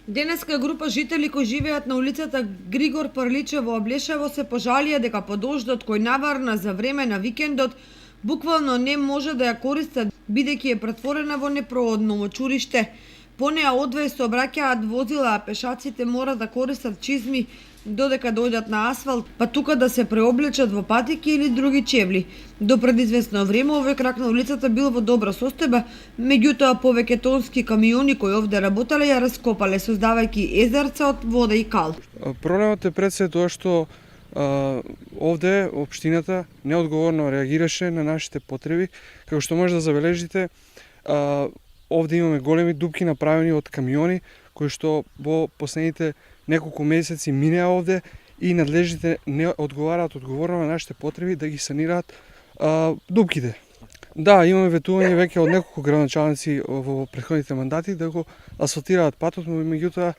Денеска група жители кои живеат на улицата Григор Прличев во Облешево се пожалија дека по дождот кој наварна за време на викендот буквално не може да ја користат бидејќи е претворена во непроодно мочуриште. По неа одвај се обраќаат возила, а пешаците мора да користат чизми додека дојдат на асфалт, па тука да се преоблечат во патики или други чевли. До пред известно време овој крак на улицата бил во добра состојба, меѓутоа повеќе тонски камиони кои овде работеле ја раскопале, создавајќи езерца од вода и кал. Проблемот е пред се тоа што овде општината неодговорно реагираше на нашите потреби. Како што може да забележите, овде имаме големи дупки направени од камиони кои што во последните неколку месеци минеа овде и надлежните не одговараат одговорно на нашите потреби да ги санираат дупките. Да, имаме ветување веќе од неколку градоначалници во претходните мандати да го асфалтираат патот, но меѓутоа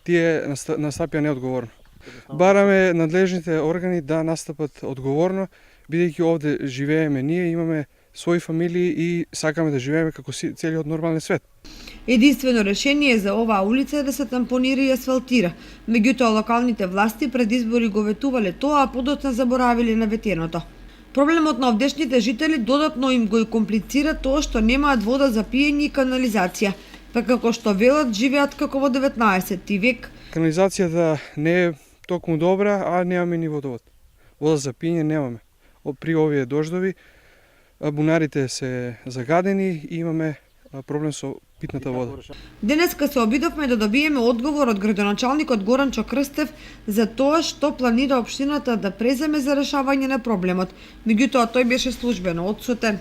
тие настапија неодговорно. Бараме надлежните органи да настапат одговорно, бидејќи овде живееме ние, имаме своји фамилии и сакаме да живееме како целиот нормален свет. Единствено решение за оваа улица е да се тампонира и асфалтира. Меѓутоа локалните власти пред избори го ветувале тоа, а подоцна заборавиле на ветеното. Проблемот на овдешните жители додатно им го и комплицира тоа што немаат вода за пиење и канализација, па како што велат живеат како во 19 век. Канализацијата не е токму добра, а немаме ни водовод. Вода за пиење немаме. При овие дождови бунарите се загадени и имаме проблем со питната вода. Денеска се обидовме да добиеме одговор од градоначалникот Горанчо Крстев за тоа што планира општината да преземе за решавање на проблемот, меѓутоа тој беше службено отсутен.